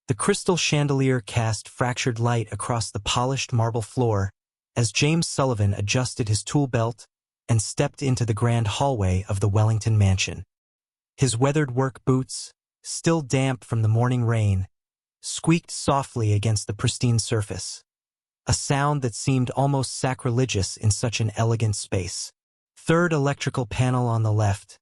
The crystal chandelier cast fractured light across the polished marble floor as James Sullivan adjusted his tool belt and stepped into the grand hallway of the Wellington mansion. His weathered work boots, still damp from the morning rain, squeaked softly against the pristine surface, a sound that seemed almost sacrilegious in such an elegant space. Third electrical panel on the left,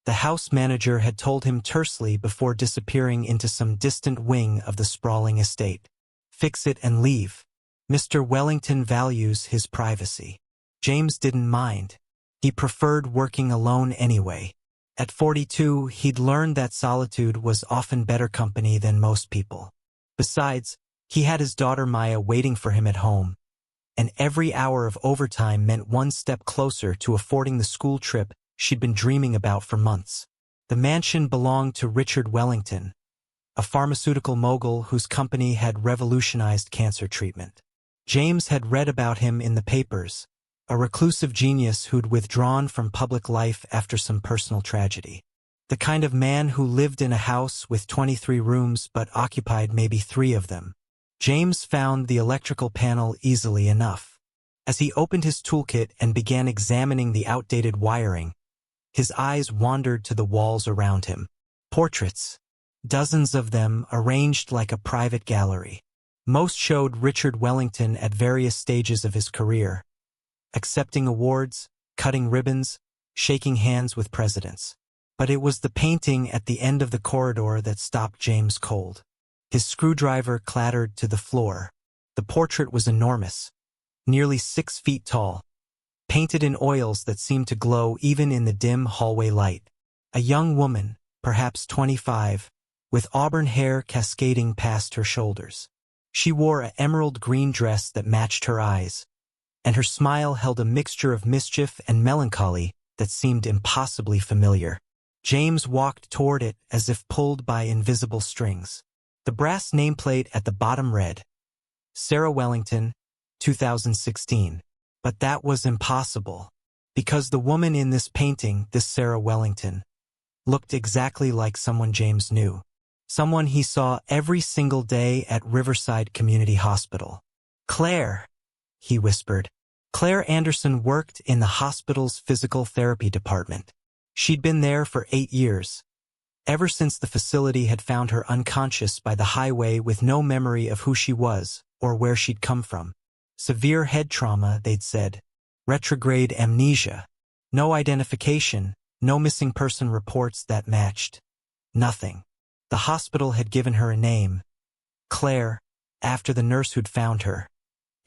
the house manager had told him tersely before disappearing into some distant wing of the sprawling estate. Fix it and leave. Mr. Wellington values his privacy. James didn't mind. He preferred working alone anyway. At 42, he'd learned that solitude was often better company than most people. Besides, he had his daughter Maya waiting for him at home, and every hour of overtime meant one step closer to affording the school trip she'd been dreaming about for months. The mansion belonged to Richard Wellington, a pharmaceutical mogul whose company had revolutionized cancer treatment. James had read about him in the papers, a reclusive genius who'd withdrawn from public life after some personal tragedy. The kind of man who lived in a house with 23 rooms but occupied maybe 3 of them. James found the electrical panel easily enough. As he opened his toolkit and began examining the outdated wiring, his eyes wandered to the walls around him. Portraits, dozens of them arranged like a private gallery. Most showed Richard Wellington at various stages of his career, accepting awards, cutting ribbons, shaking hands with presidents. But it was the painting at the end of the corridor that stopped James cold. His screwdriver clattered to the floor. The portrait was enormous, nearly 6 feet tall, painted in oils that seemed to glow even in the dim hallway light. A young woman, perhaps 25, with auburn hair cascading past her shoulders. She wore an emerald green dress that matched her eyes, and her smile held a mixture of mischief and melancholy that seemed impossibly familiar. James walked toward it as if pulled by invisible strings. The brass nameplate at the bottom read, Sarah Wellington, 2016. But that was impossible, because the woman in this painting, this Sarah Wellington, looked exactly like someone James knew. Someone he saw every single day at Riverside Community Hospital. Claire, he whispered. Claire Anderson worked in the hospital's physical therapy department. She'd been there for 8 years, ever since the facility had found her unconscious by the highway with no memory of who she was or where she'd come from. Severe head trauma, they'd said. Retrograde amnesia. No identification, no missing person reports that matched. Nothing. The hospital had given her a name, Claire, after the nurse who'd found her,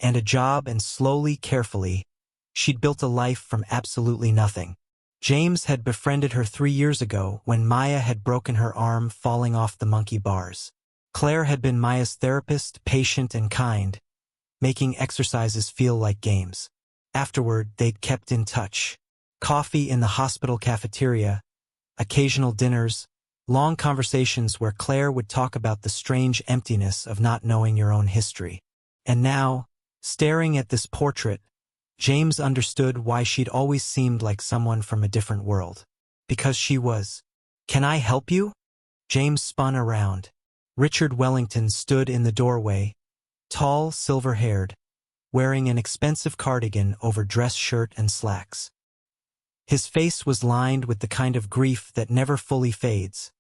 and a job, and slowly, carefully, she'd built a life from absolutely nothing. James had befriended her 3 years ago when Maya had broken her arm falling off the monkey bars. Claire had been Maya's therapist, patient and kind, making exercises feel like games. Afterward, they'd kept in touch. Coffee in the hospital cafeteria, occasional dinners, long conversations where Claire would talk about the strange emptiness of not knowing your own history. And now, staring at this portrait, James understood why she'd always seemed like someone from a different world. Because she was. Can I help you? James spun around. Richard Wellington stood in the doorway, tall, silver-haired, wearing an expensive cardigan over dress shirt and slacks. His face was lined with the kind of grief that never fully fades,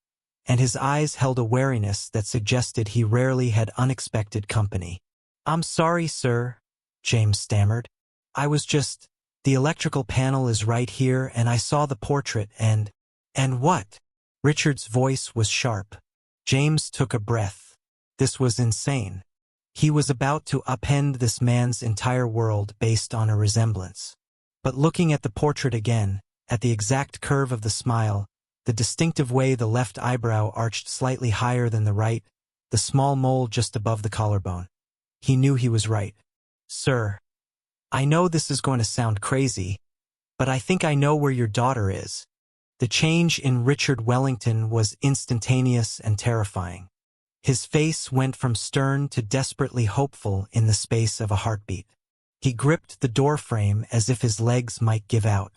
and his eyes held a wariness that suggested he rarely had unexpected company. I'm sorry, sir, James stammered. I was just, the electrical panel is right here and I saw the portrait and what? Richard's voice was sharp. James took a breath. This was insane. He was about to upend this man's entire world based on a resemblance. But looking at the portrait again, at the exact curve of the smile, the distinctive way the left eyebrow arched slightly higher than the right, the small mole just above the collarbone, he knew he was right. Sir, I know this is going to sound crazy, but I think I know where your daughter is. The change in Richard Wellington was instantaneous and terrifying. His face went from stern to desperately hopeful in the space of a heartbeat. He gripped the doorframe as if his legs might give out.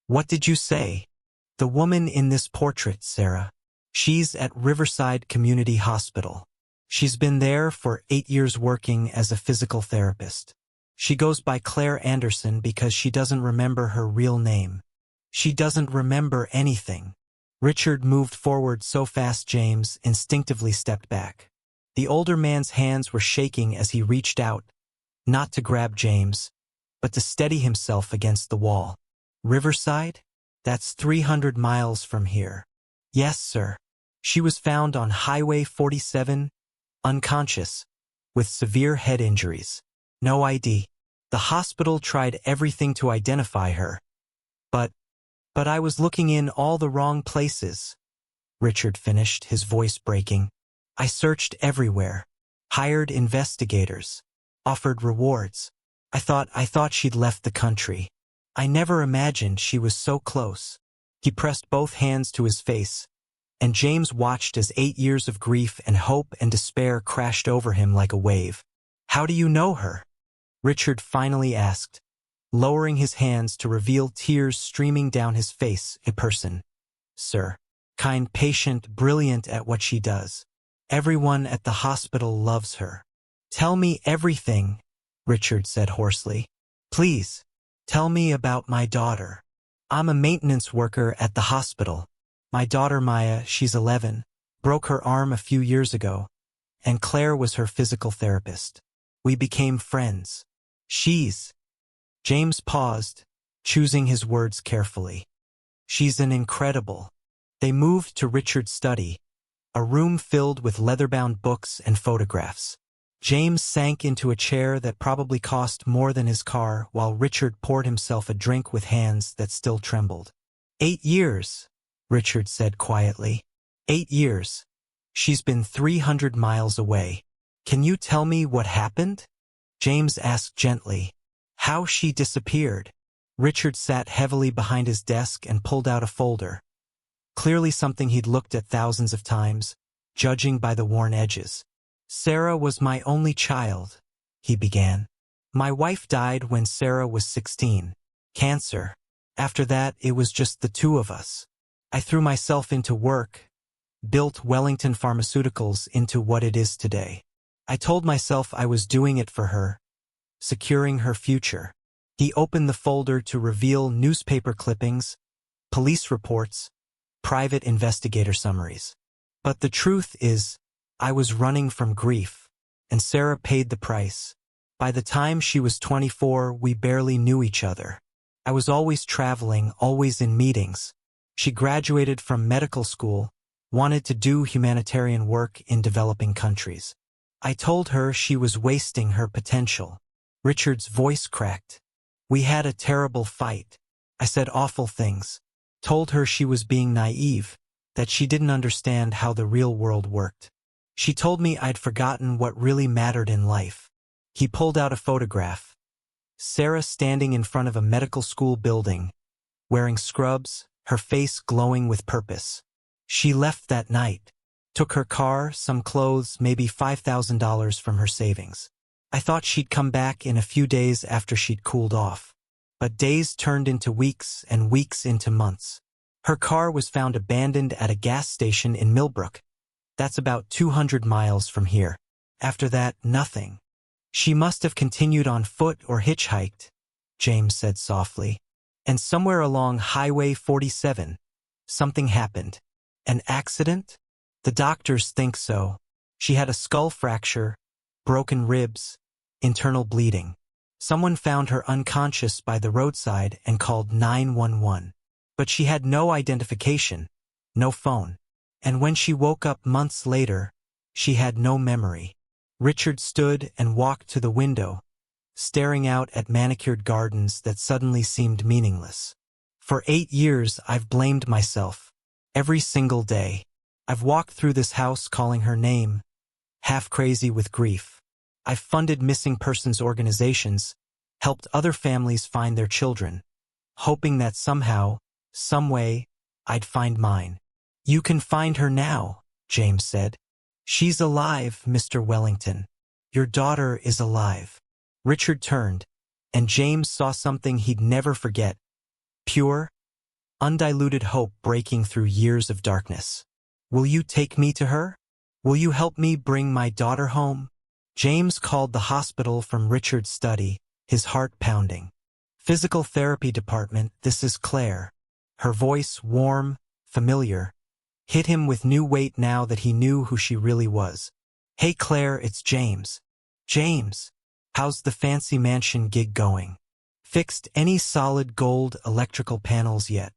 What did you say? The woman in this portrait, Sarah. She's at Riverside Community Hospital. She's been there for 8 years working as a physical therapist. She goes by Claire Anderson because she doesn't remember her real name. She doesn't remember anything. Richard moved forward so fast James instinctively stepped back. The older man's hands were shaking as he reached out, not to grab James, but to steady himself against the wall. Riverside? That's 300 miles from here. Yes, sir. She was found on Highway 47, unconscious, with severe head injuries. No ID. The hospital tried everything to identify her. But I was looking in all the wrong places, Richard finished, his voice breaking. I searched everywhere, hired investigators, offered rewards. I thought she'd left the country. I never imagined she was so close. He pressed both hands to his face, and James watched as 8 years of grief and hope and despair crashed over him like a wave. How do you know her? Richard finally asked, lowering his hands to reveal tears streaming down his face. A person, sir. Kind, patient, brilliant at what she does. Everyone at the hospital loves her. Tell me everything, Richard said hoarsely. Please, tell me about my daughter. I'm a maintenance worker at the hospital. My daughter Maya, she's 11, broke her arm a few years ago, and Claire was her physical therapist. We became friends. James paused, choosing his words carefully. She's an incredible. They moved to Richard's study, a room filled with leather-bound books and photographs. James sank into a chair that probably cost more than his car while Richard poured himself a drink with hands that still trembled. 8 years, Richard said quietly. 8 years. She's been 300 miles away. Can you tell me what happened? James asked gently. How she disappeared. Richard sat heavily behind his desk and pulled out a folder. Clearly something he'd looked at thousands of times, judging by the worn edges. Sarah was my only child, he began. My wife died when Sarah was 16. Cancer. After that, it was just the two of us. I threw myself into work, built Wellington Pharmaceuticals into what it is today. I told myself I was doing it for her, securing her future. He opened the folder to reveal newspaper clippings, police reports, private investigator summaries. But the truth is, I was running from grief, and Sarah paid the price. By the time she was 24, we barely knew each other. I was always traveling, always in meetings. She graduated from medical school, wanted to do humanitarian work in developing countries. I told her she was wasting her potential. Richard's voice cracked. We had a terrible fight. I said awful things. Told her she was being naive, that she didn't understand how the real world worked. She told me I'd forgotten what really mattered in life. He pulled out a photograph. Sarah standing in front of a medical school building, wearing scrubs, her face glowing with purpose. She left that night. Took her car, some clothes, maybe $5,000 from her savings. I thought she'd come back in a few days after she'd cooled off. But days turned into weeks and weeks into months. Her car was found abandoned at a gas station in Millbrook. That's about 200 miles from here. After that, nothing. She must have continued on foot or hitchhiked, James said softly. And somewhere along Highway 47, something happened. An accident? The doctors think so. She had a skull fracture, broken ribs, internal bleeding. Someone found her unconscious by the roadside and called 911. But she had no identification, no phone. And when she woke up months later, she had no memory. Richard stood and walked to the window, staring out at manicured gardens that suddenly seemed meaningless. For 8 years, I've blamed myself. Every single day. I've walked through this house calling her name, half crazy with grief. I've funded missing persons organizations, helped other families find their children, hoping that somehow, some way, I'd find mine. You can find her now, James said. She's alive, Mr. Wellington. Your daughter is alive. Richard turned, and James saw something he'd never forget. Pure, undiluted hope breaking through years of darkness. Will you take me to her? Will you help me bring my daughter home? James called the hospital from Richard's study, his heart pounding. Physical therapy department, this is Claire. Her voice, warm, familiar, hit him with new weight now that he knew who she really was. Hey Claire, it's James. James, how's the fancy mansion gig going? Fixed any solid gold electrical panels yet?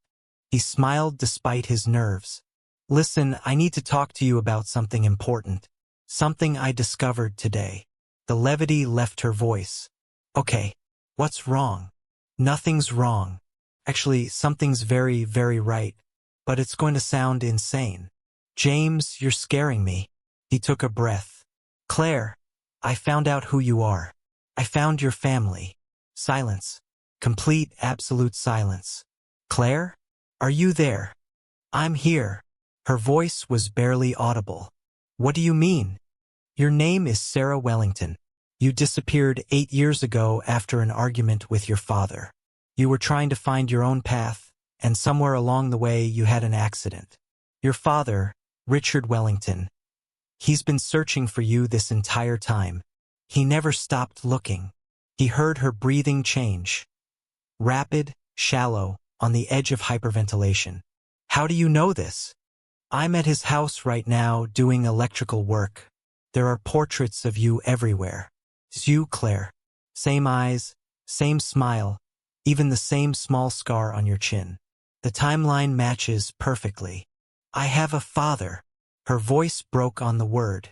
He smiled despite his nerves. Listen, I need to talk to you about something important. Something I discovered today. The levity left her voice. Okay, what's wrong? Nothing's wrong. Actually, something's very, very right. But it's going to sound insane. James, you're scaring me. He took a breath. Claire, I found out who you are. I found your family. Silence. Complete, absolute silence. Claire? Are you there? I'm here. Her voice was barely audible. What do you mean? Your name is Sarah Wellington. You disappeared 8 years ago after an argument with your father. You were trying to find your own path, and somewhere along the way you had an accident. Your father, Richard Wellington, he's been searching for you this entire time. He never stopped looking. He heard her breathing change. Rapid, shallow, on the edge of hyperventilation. How do you know this? I'm at his house right now doing electrical work. There are portraits of you everywhere. It's you, Claire. Same eyes, same smile, even the same small scar on your chin. The timeline matches perfectly. I have a father. Her voice broke on the word.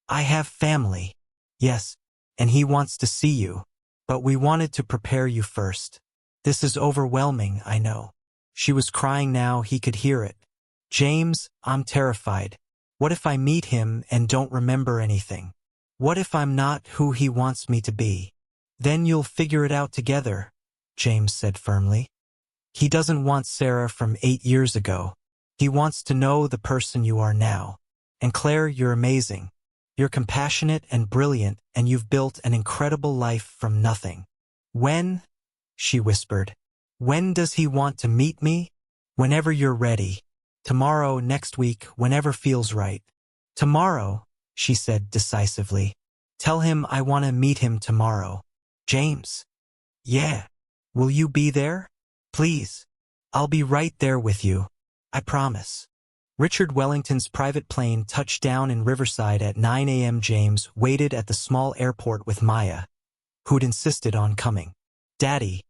I have family. Yes, and he wants to see you. But we wanted to prepare you first. This is overwhelming, I know. She was crying now, he could hear it. James, I'm terrified. What if I meet him and don't remember anything? What if I'm not who he wants me to be? Then you'll figure it out together, James said firmly. He doesn't want Sarah from 8 years ago. He wants to know the person you are now. And Claire, you're amazing. You're compassionate and brilliant, and you've built an incredible life from nothing. When? She whispered. When does he want to meet me? Whenever you're ready. Tomorrow, next week, whenever feels right. Tomorrow, she said decisively. Tell him I want to meet him tomorrow. James. Yeah. Will you be there? Please. I'll be right there with you. I promise. Richard Wellington's private plane touched down in Riverside at 9 a.m. James waited at the small airport with Maya, who'd insisted on coming. Daddy,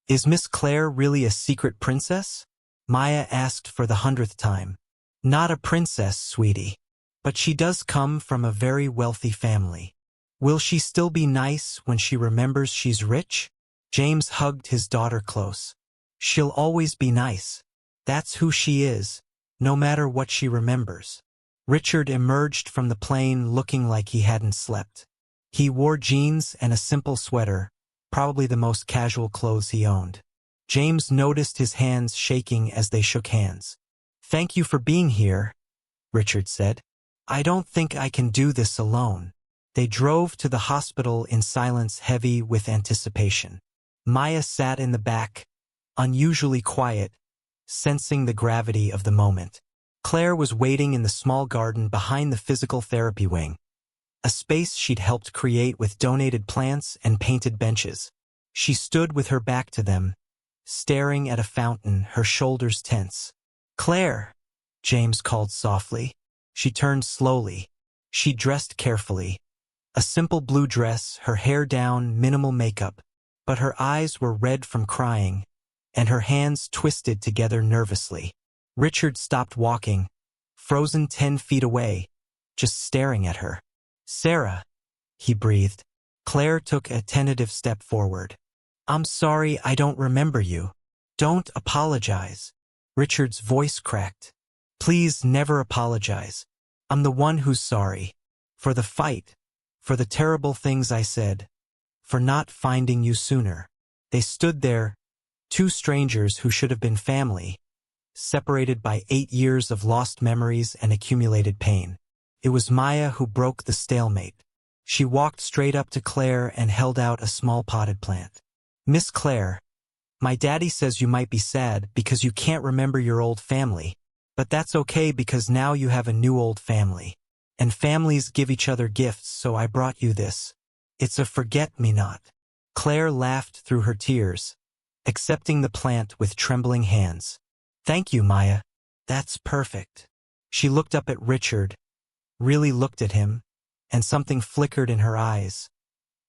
is Miss Claire really a secret princess? Maya asked for the 100th time. Not a princess, sweetie. But she does come from a very wealthy family. Will she still be nice when she remembers she's rich? James hugged his daughter close. She'll always be nice. That's who she is, no matter what she remembers. Richard emerged from the plane looking like he hadn't slept. He wore jeans and a simple sweater, probably the most casual clothes he owned. James noticed his hands shaking as they shook hands. Thank you for being here, Richard said. I don't think I can do this alone. They drove to the hospital in silence heavy with anticipation. Maya sat in the back, unusually quiet, sensing the gravity of the moment. Claire was waiting in the small garden behind the physical therapy wing, a space she'd helped create with donated plants and painted benches. She stood with her back to them, staring at a fountain, her shoulders tense. Claire, James called softly. She turned slowly. She dressed carefully. A simple blue dress, her hair down, minimal makeup, but her eyes were red from crying, and her hands twisted together nervously. Richard stopped walking, frozen 10 feet away, just staring at her. Sarah, he breathed. Claire took a tentative step forward. I'm sorry I don't remember you. Don't apologize. Richard's voice cracked. Please never apologize. I'm the one who's sorry. For the fight. For the terrible things I said. For not finding you sooner. They stood there, two strangers who should have been family, separated by 8 years of lost memories and accumulated pain. It was Maya who broke the stalemate. She walked straight up to Claire and held out a small potted plant. Miss Claire, my daddy says you might be sad because you can't remember your old family, but that's okay because now you have a new old family. And families give each other gifts, so I brought you this. It's a forget-me-not. Claire laughed through her tears, accepting the plant with trembling hands. Thank you, Maya. That's perfect. She looked up at Richard, really looked at him, and something flickered in her eyes.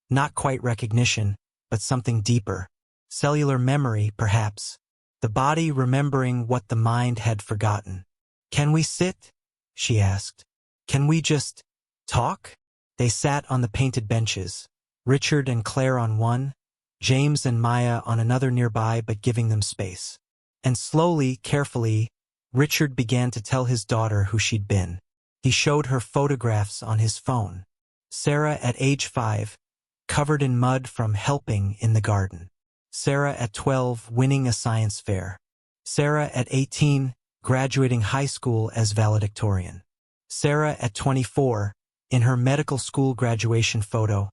Not quite recognition, but something deeper. Cellular memory, perhaps. The body remembering what the mind had forgotten. Can we sit? She asked. Can we just talk? They sat on the painted benches, Richard and Claire on one, James and Maya on another nearby but giving them space. And slowly, carefully, Richard began to tell his daughter who she'd been. He showed her photographs on his phone. Sarah at age 5, covered in mud from helping in the garden. Sarah at 12, winning a science fair. Sarah at 18, graduating high school as valedictorian. Sarah at 24, in her medical school graduation photo,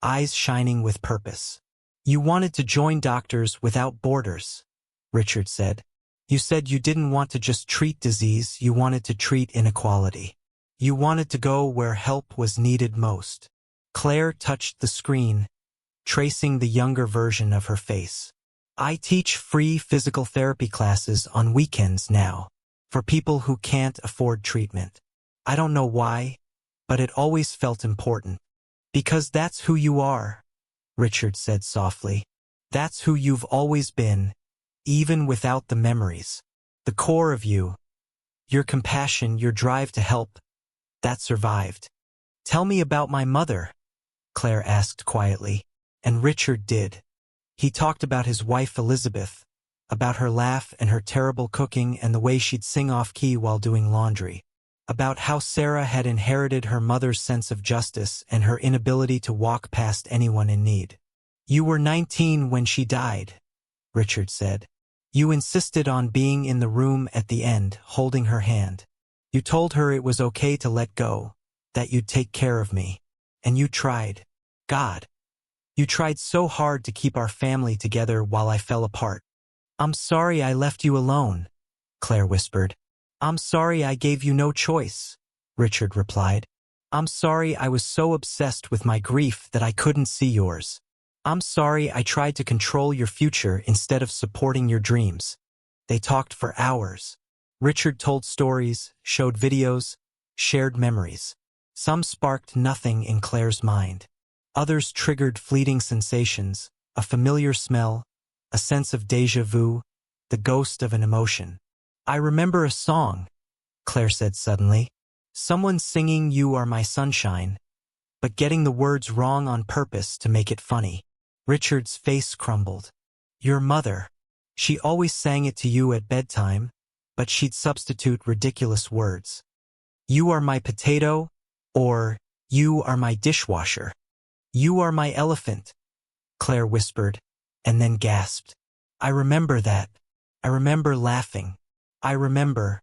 eyes shining with purpose. You wanted to join Doctors Without Borders, Richard said. You said you didn't want to just treat disease, you wanted to treat inequality. You wanted to go where help was needed most. Claire touched the screen, tracing the younger version of her face. I teach free physical therapy classes on weekends now, for people who can't afford treatment. I don't know why, but it always felt important. Because that's who you are, Richard said softly. That's who you've always been, even without the memories. The core of you, your compassion, your drive to help, that survived. Tell me about my mother, Claire asked quietly, and Richard did. He talked about his wife Elizabeth, about her laugh and her terrible cooking and the way she'd sing off-key while doing laundry, about how Sarah had inherited her mother's sense of justice and her inability to walk past anyone in need. You were 19 when she died, Richard said. You insisted on being in the room at the end, holding her hand. You told her it was okay to let go, that you'd take care of me. And you tried. God. You tried so hard to keep our family together while I fell apart. I'm sorry I left you alone, Claire whispered. I'm sorry I gave you no choice, Richard replied. I'm sorry I was so obsessed with my grief that I couldn't see yours. I'm sorry I tried to control your future instead of supporting your dreams. They talked for hours. Richard told stories, showed videos, shared memories. Some sparked nothing in Claire's mind. Others triggered fleeting sensations, a familiar smell, a sense of déjà vu, the ghost of an emotion. I remember a song, Claire said suddenly. Someone singing You Are My Sunshine, but getting the words wrong on purpose to make it funny. Richard's face crumbled. Your mother. She always sang it to you at bedtime, but she'd substitute ridiculous words. You are my potato, or you are my dishwasher. You are my elephant, Claire whispered, and then gasped. I remember that. I remember laughing. I remember.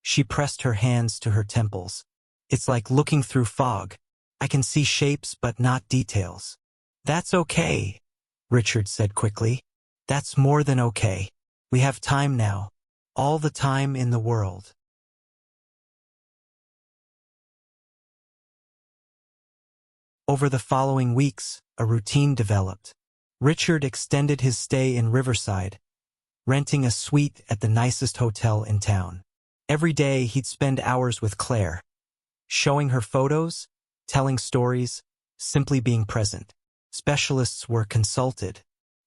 She pressed her hands to her temples. It's like looking through fog. I can see shapes but not details. That's okay, Richard said quickly. That's more than okay. We have time now. All the time in the world. Over the following weeks, a routine developed. Richard extended his stay in Riverside, renting a suite at the nicest hotel in town. Every day he'd spend hours with Claire, showing her photos, telling stories, simply being present. Specialists were consulted.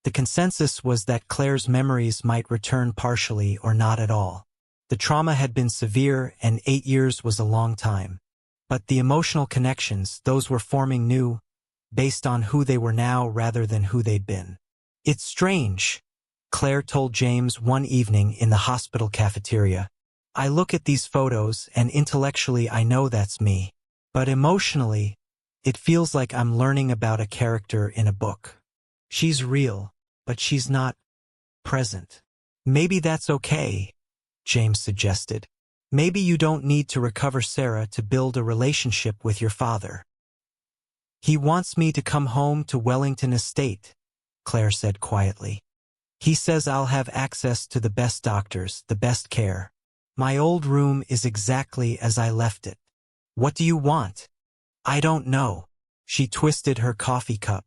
The consensus was that Claire's memories might return partially or not at all. The trauma had been severe and 8 years was a long time. But the emotional connections, those were forming new, based on who they were now rather than who they'd been. It's strange, Claire told James one evening in the hospital cafeteria. I look at these photos and intellectually I know that's me. But emotionally, it feels like I'm learning about a character in a book. She's real, but she's not present. Maybe that's okay, James suggested. Maybe you don't need to recover Sarah to build a relationship with your father. He wants me to come home to Wellington Estate, Claire said quietly. He says I'll have access to the best doctors, the best care. My old room is exactly as I left it. What do you want? I don't know. She twisted her coffee cup.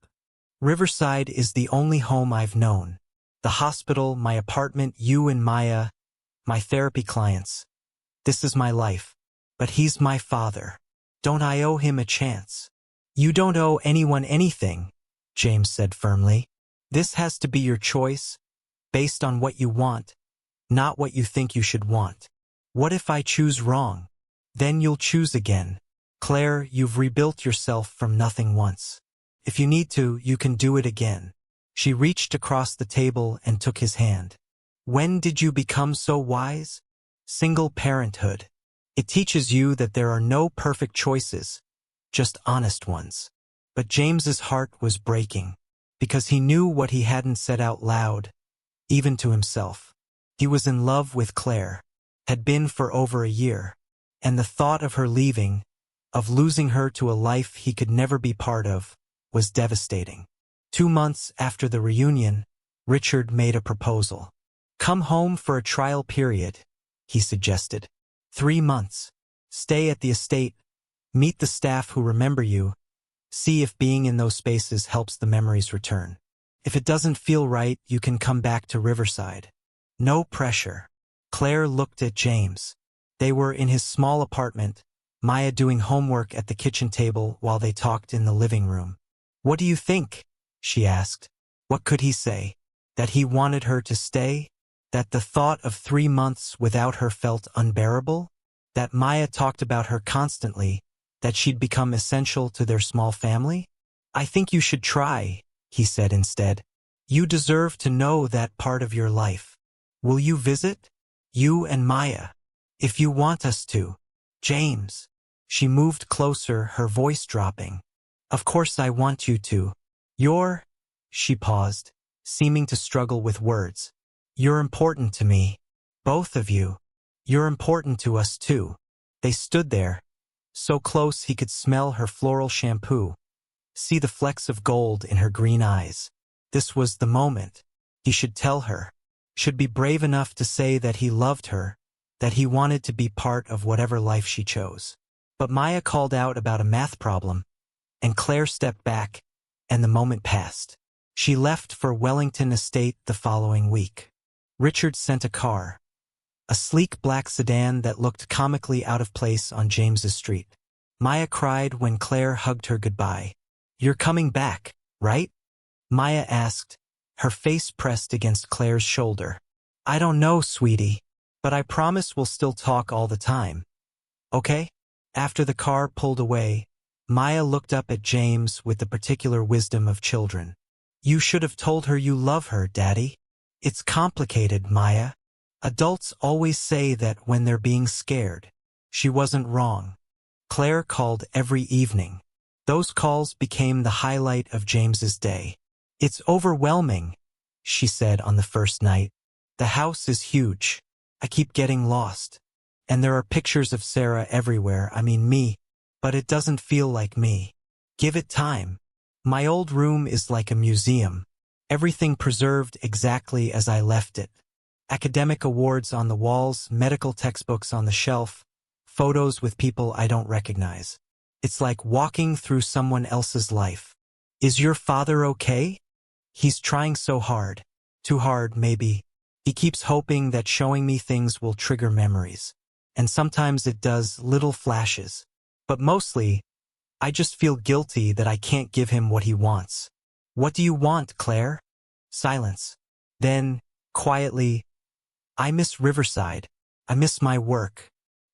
Riverside is the only home I've known. The hospital, my apartment, you and Maya, my therapy clients. This is my life. But he's my father. Don't I owe him a chance? You don't owe anyone anything, James said firmly. This has to be your choice, based on what you want, not what you think you should want. What if I choose wrong? Then you'll choose again. Claire, you've rebuilt yourself from nothing once. If you need to, you can do it again. She reached across the table and took his hand. When did you become so wise? Single parenthood. It teaches you that there are no perfect choices, just honest ones. But James's heart was breaking, because he knew what he hadn't said out loud, even to himself. He was in love with Claire, had been for over a year, and the thought of her leaving, of losing her to a life he could never be part of, was devastating. 2 months after the reunion, Richard made a proposal. Come home for a trial period, he suggested. 3 months. Stay at the estate, meet the staff who remember you, see if being in those spaces helps the memories return. If it doesn't feel right, you can come back to Riverside. No pressure. Claire looked at James. They were in his small apartment, Maya doing homework at the kitchen table while they talked in the living room. What do you think? She asked. What could he say? That he wanted her to stay? That the thought of 3 months without her felt unbearable? That Maya talked about her constantly, that she'd become essential to their small family? I think you should try, he said instead. You deserve to know that part of your life. Will you visit? You and Maya. If you want us to. James. She moved closer, her voice dropping. Of course I want you to. She paused, seeming to struggle with words. You're important to me. Both of you. You're important to us too. They stood there, so close he could smell her floral shampoo, see the flecks of gold in her green eyes. This was the moment. He should tell her, should be brave enough to say that he loved her, that he wanted to be part of whatever life she chose. But Maya called out about a math problem, and Claire stepped back, and the moment passed. She left for Wellington Estate the following week. Richard sent a car, a sleek black sedan that looked comically out of place on James's street. Maya cried when Claire hugged her goodbye. You're coming back, right? Maya asked, her face pressed against Claire's shoulder. I don't know, sweetie, but I promise we'll still talk all the time. Okay? After the car pulled away, Maya looked up at James with the particular wisdom of children. You should have told her you love her, Daddy. It's complicated, Maya. Adults always say that when they're being scared. She wasn't wrong. Claire called every evening. Those calls became the highlight of James's day. It's overwhelming, she said on the first night. The house is huge. I keep getting lost. And there are pictures of Sarah everywhere, me, but it doesn't feel like me. Give it time. My old room is like a museum. Everything preserved exactly as I left it. Academic awards on the walls, medical textbooks on the shelf, photos with people I don't recognize. It's like walking through someone else's life. Is your father okay? He's trying so hard. Too hard, maybe. He keeps hoping that showing me things will trigger memories. And sometimes it does, little flashes. But mostly, I just feel guilty that I can't give him what he wants. What do you want, Claire? Silence. Then, quietly, I miss Riverside. I miss my work.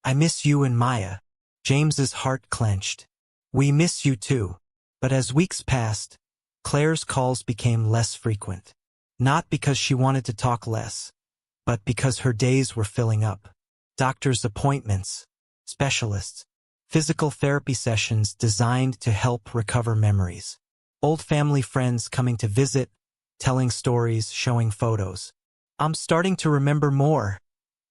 I miss you and Maya. James's heart clenched. We miss you too. But as weeks passed, Claire's calls became less frequent. Not because she wanted to talk less, but because her days were filling up. Doctor's appointments, specialists, physical therapy sessions designed to help recover memories. Old family friends coming to visit, telling stories, showing photos. I'm starting to remember more,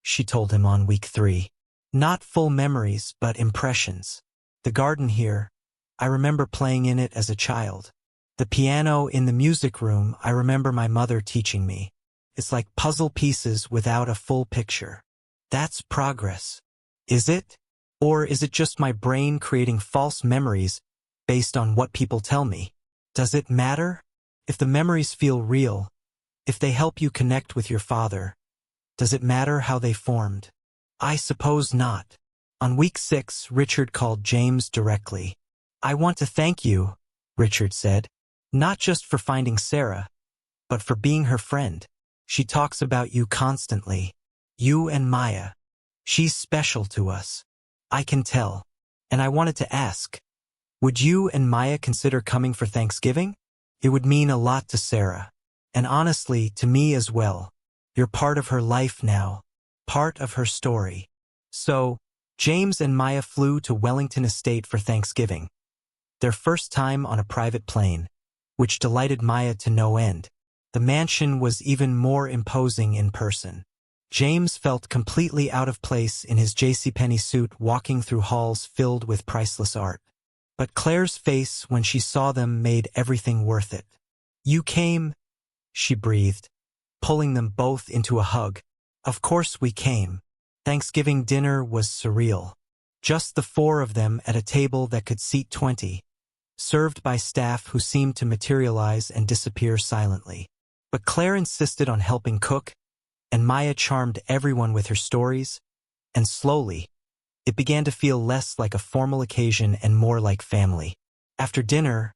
she told him on week 3. Not full memories, but impressions. The garden here, I remember playing in it as a child. The piano in the music room, I remember my mother teaching me. It's like puzzle pieces without a full picture. That's progress. Is it? Or is it just my brain creating false memories based on what people tell me? Does it matter? If the memories feel real, if they help you connect with your father, does it matter how they formed? I suppose not. On week 6, Richard called James directly. "I want to thank you," Richard said, "not just for finding Sarah, but for being her friend. She talks about you constantly. You and Maya. She's special to us. I can tell. And I wanted to ask, would you and Maya consider coming for Thanksgiving? It would mean a lot to Sarah. And honestly, to me as well. You're part of her life now. Part of her story." So, James and Maya flew to Wellington Estate for Thanksgiving. Their first time on a private plane, which delighted Maya to no end. The mansion was even more imposing in person. James felt completely out of place in his JCPenney suit walking through halls filled with priceless art. But Claire's face when she saw them made everything worth it. "You came," she breathed, pulling them both into a hug. "Of course we came." Thanksgiving dinner was surreal. Just the 4 of them at a table that could seat 20, served by staff who seemed to materialize and disappear silently. But Claire insisted on helping cook, and Maya charmed everyone with her stories, and slowly, it began to feel less like a formal occasion and more like family. After dinner,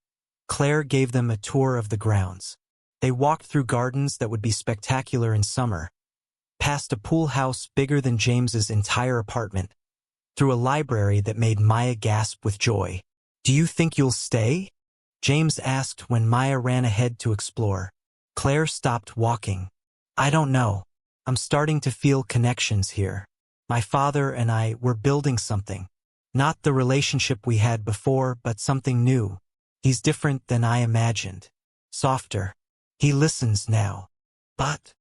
Claire gave them a tour of the grounds. They walked through gardens that would be spectacular in summer, past a pool house bigger than James's entire apartment, through a library that made Maya gasp with joy. "Do you think you'll stay?" James asked when Maya ran ahead to explore. Claire stopped walking. "I don't know. I'm starting to feel connections here. My father and I were building something. Not the relationship we had before, but something new. He's different than I imagined. Softer. He listens now. But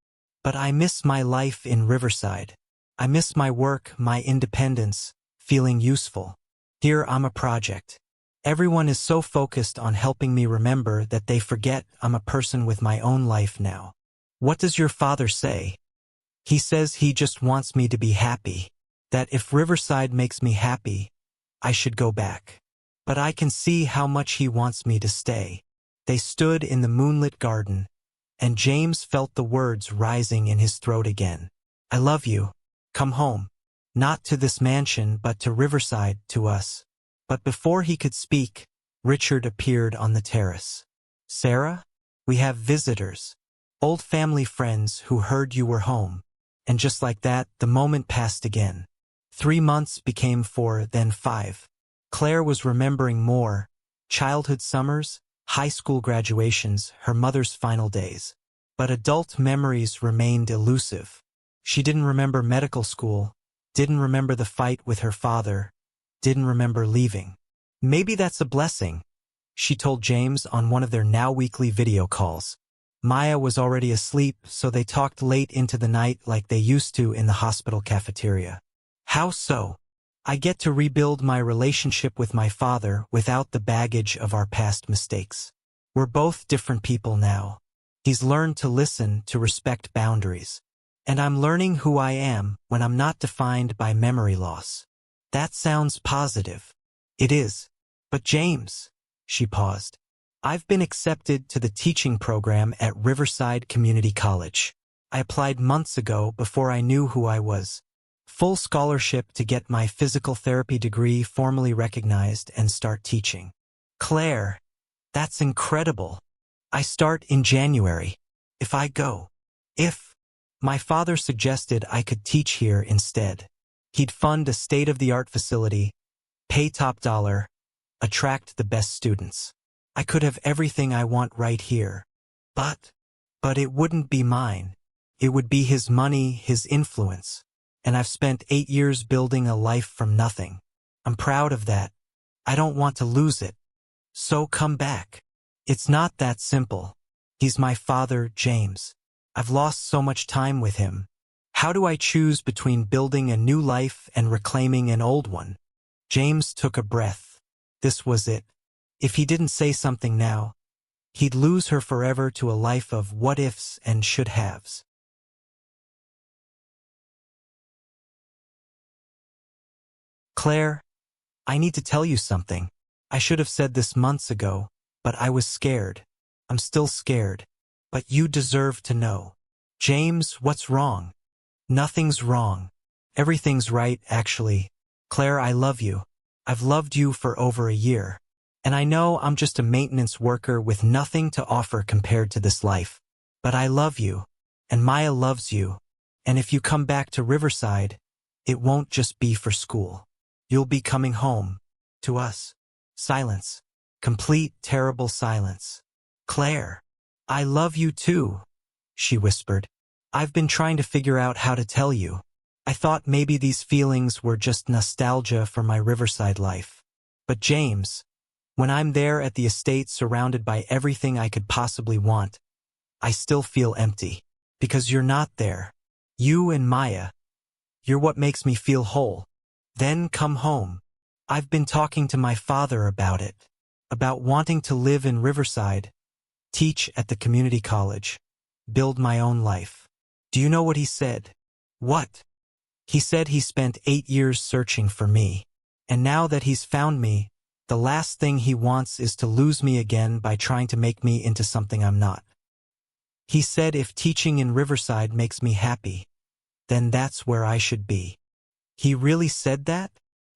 I miss my life in Riverside. I miss my work, my independence, feeling useful. Here I'm a project. Everyone is so focused on helping me remember that they forget I'm a person with my own life now." "What does your father say?" "He says he just wants me to be happy. That if Riverside makes me happy, I should go back. But I can see how much he wants me to stay." They stood in the moonlit garden, and James felt the words rising in his throat again. "I love you. Come home. Not to this mansion, but to Riverside, to us." But before he could speak, Richard appeared on the terrace. "Sarah, we have visitors. Old family friends who heard you were home." And just like that, the moment passed again. 3 months became 4, then 5. Claire was remembering more: childhood summers, high school graduations, her mother's final days. But adult memories remained elusive. She didn't remember medical school, didn't remember the fight with her father, didn't remember leaving. "Maybe that's a blessing," she told James on one of their now weekly video calls. Maya was already asleep, so they talked late into the night like they used to in the hospital cafeteria. "How so?" "I get to rebuild my relationship with my father without the baggage of our past mistakes. We're both different people now. He's learned to listen, to respect boundaries. And I'm learning who I am when I'm not defined by memory loss." "That sounds positive." "It is. But James," she paused, "I've been accepted to the teaching program at Riverside Community College. I applied months ago before I knew who I was. Full scholarship to get my physical therapy degree formally recognized and start teaching." "Claire, that's incredible. I start in January. If I go. My father suggested I could teach here instead. He'd fund a state-of-the-art facility, pay top dollar, attract the best students. I could have everything I want right here. But it wouldn't be mine. It would be his money, his influence. And I've spent 8 years building a life from nothing. I'm proud of that. I don't want to lose it. So come back." "It's not that simple. He's my father, James. I've lost so much time with him. How do I choose between building a new life and reclaiming an old one?" James took a breath. This was it. If he didn't say something now, he'd lose her forever to a life of what-ifs and should-haves. Claire, I need to tell you something. I should have said this months ago, but I was scared. I'm still scared. But you deserve to know. James, what's wrong? Nothing's wrong. Everything's right, actually. Claire, I love you. I've loved you for over a year. And I know I'm just a maintenance worker with nothing to offer compared to this life. But I love you. And Maya loves you. And if you come back to Riverside, it won't just be for school. You'll be coming home. To us. Silence. Complete, terrible silence. Claire, I love you too, she whispered. I've been trying to figure out how to tell you. I thought maybe these feelings were just nostalgia for my Riverside life. But James, when I'm there at the estate surrounded by everything I could possibly want, I still feel empty. Because you're not there. You and Maya. You're what makes me feel whole. Then come home. I've been talking to my father about it. About wanting to live in Riverside, teach at the community college, build my own life. Do you know what he said? What? He said he spent 8 years searching for me. And now that he's found me, the last thing he wants is to lose me again by trying to make me into something I'm not. He said if teaching in Riverside makes me happy, then that's where I should be. He really said that?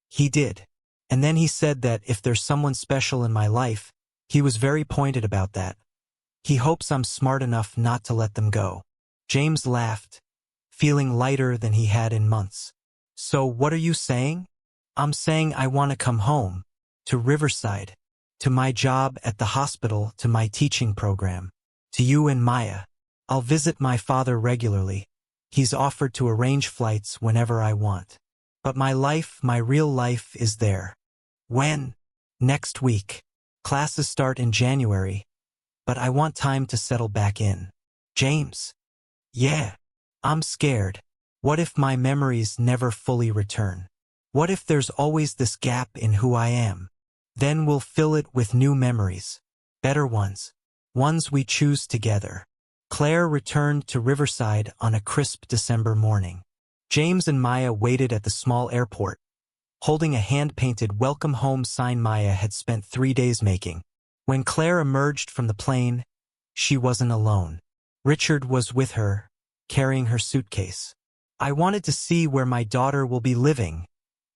He did. And then he said that if there's someone special in my life, he was very pointed about that. He hopes I'm smart enough not to let them go. James laughed, feeling lighter than he had in months. So what are you saying? I'm saying I want to come home, to Riverside, to my job at the hospital, to my teaching program, to you and Maya. I'll visit my father regularly. He's offered to arrange flights whenever I want. But my life, my real life, is there. When? Next week. Classes start in January. But I want time to settle back in. James. Yeah. I'm scared. What if my memories never fully return? What if there's always this gap in who I am? Then we'll fill it with new memories. Better ones. Ones we choose together. Claire returned to Riverside on a crisp December morning. James and Maya waited at the small airport, holding a hand-painted welcome home sign Maya had spent 3 days making. When Claire emerged from the plane, she wasn't alone. Richard was with her, carrying her suitcase. I wanted to see where my daughter will be living,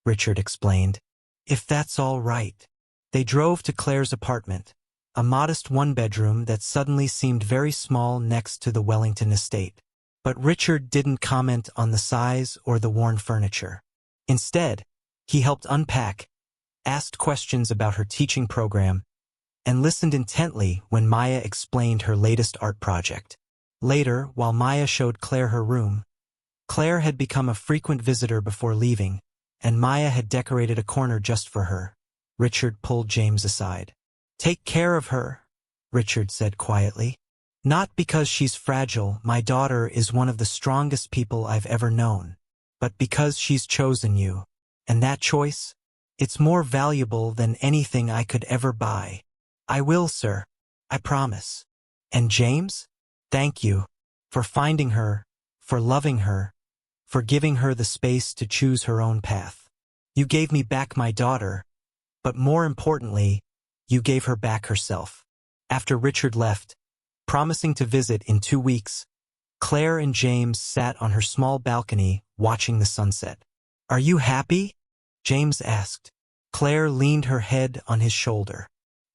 Richard explained. If that's all right. They drove to Claire's apartment, a modest one-bedroom that suddenly seemed very small next to the Wellington estate. But Richard didn't comment on the size or the worn furniture. Instead, he helped unpack, asked questions about her teaching program, and listened intently when Maya explained her latest art project. Later, while Maya showed Claire her room, Claire had become a frequent visitor before leaving, and Maya had decorated a corner just for her. Richard pulled James aside. Take care of her, Richard said quietly. Not because she's fragile, my daughter is one of the strongest people I've ever known, but because she's chosen you. And that choice? It's more valuable than anything I could ever buy. I will, sir. I promise. And James? Thank you. For finding her, for loving her, for giving her the space to choose her own path. You gave me back my daughter, but more importantly, you gave her back herself. After Richard left, promising to visit in 2 weeks, Claire and James sat on her small balcony watching the sunset. Are you happy? James asked. Claire leaned her head on his shoulder.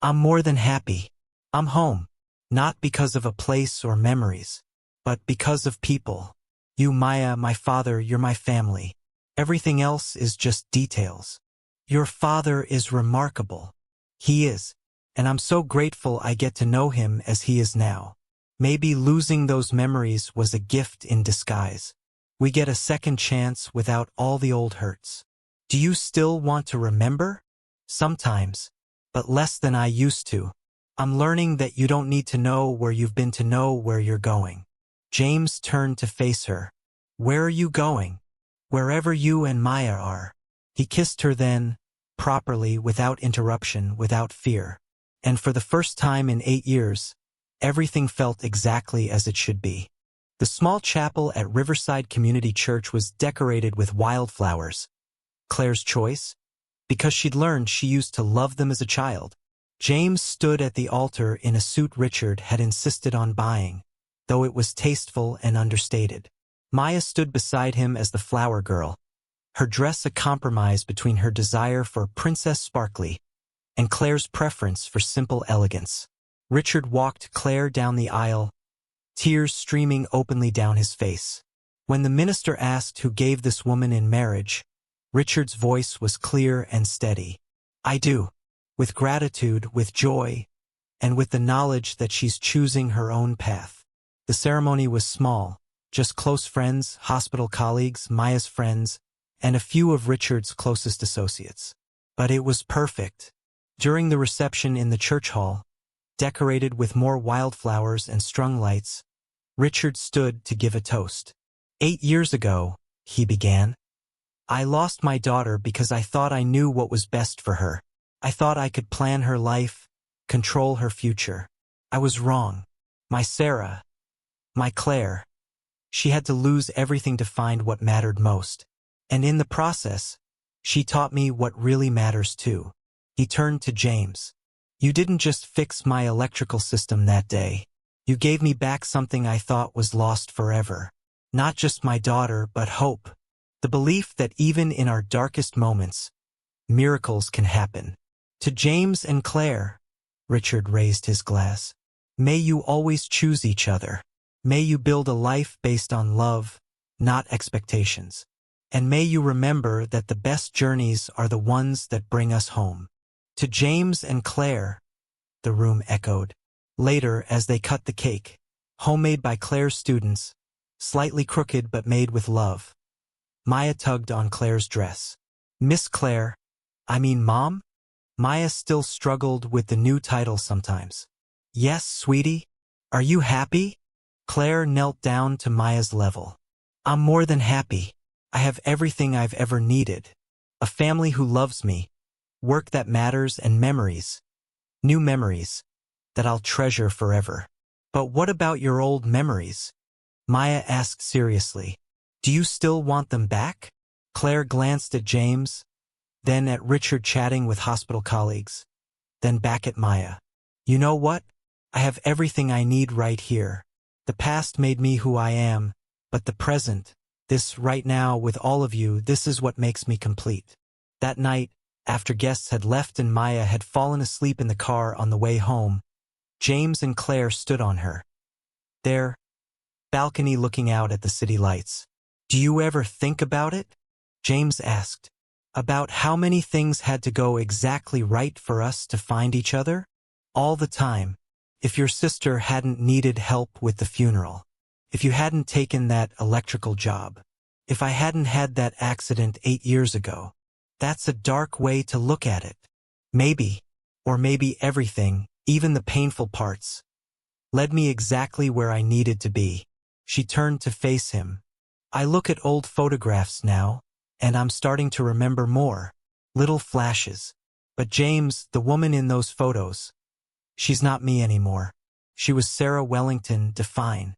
I'm more than happy. I'm home. Not because of a place or memories, but because of people. You, Maya, my father, you're my family. Everything else is just details. Your father is remarkable. He is. And I'm so grateful I get to know him as he is now. Maybe losing those memories was a gift in disguise. We get a second chance without all the old hurts. Do you still want to remember? Sometimes, but less than I used to. I'm learning that you don't need to know where you've been to know where you're going. James turned to face her. Where are you going? Wherever you and Maya are. He kissed her then, properly, without interruption, without fear. And for the first time in 8 years, everything felt exactly as it should be. The small chapel at Riverside Community Church was decorated with wildflowers. Claire's choice, because she'd learned she used to love them as a child. James stood at the altar in a suit Richard had insisted on buying, though it was tasteful and understated. Maya stood beside him as the flower girl, her dress a compromise between her desire for Princess Sparkly and Claire's preference for simple elegance. Richard walked Claire down the aisle, tears streaming openly down his face. When the minister asked who gave this woman in marriage, Richard's voice was clear and steady. I do. With gratitude, with joy, and with the knowledge that she's choosing her own path. The ceremony was small, just close friends, hospital colleagues, Maya's friends, and a few of Richard's closest associates. But it was perfect. During the reception in the church hall, decorated with more wildflowers and strung lights, Richard stood to give a toast. 8 years ago, he began, I lost my daughter because I thought I knew what was best for her. I thought I could plan her life, control her future. I was wrong. My Sarah, my Claire, she had to lose everything to find what mattered most. And in the process, she taught me what really matters too. He turned to James. You didn't just fix my electrical system that day. You gave me back something I thought was lost forever. Not just my daughter, but hope. The belief that even in our darkest moments, miracles can happen. To James and Claire, Richard raised his glass. May you always choose each other. May you build a life based on love, not expectations. And may you remember that the best journeys are the ones that bring us home. To James and Claire, the room echoed. Later, as they cut the cake, homemade by Claire's students, slightly crooked but made with love, Maya tugged on Claire's dress. Miss Claire, I mean Mom? Maya still struggled with the new title sometimes. Yes, sweetie? Are you happy? Claire knelt down to Maya's level. I'm more than happy. I have everything I've ever needed. A family who loves me, work that matters, and memories. New memories that I'll treasure forever. But what about your old memories? Maya asked seriously. Do you still want them back? Claire glanced at James, then at Richard chatting with hospital colleagues, then back at Maya. You know what? I have everything I need right here. The past made me who I am, but the present, this right now with all of you, this is what makes me complete. That night, after guests had left and Maya had fallen asleep in the car on the way home, James and Claire stood on her. Their balcony looking out at the city lights. Do you ever think about it? James asked. About how many things had to go exactly right for us to find each other? All the time. If your sister hadn't needed help with the funeral. If you hadn't taken that electrical job. If I hadn't had that accident 8 years ago. That's a dark way to look at it. Maybe, or maybe everything, even the painful parts, led me exactly where I needed to be. She turned to face him. I look at old photographs now, and I'm starting to remember more. Little flashes. But James, the woman in those photos, she's not me anymore. She was Sarah Wellington, define.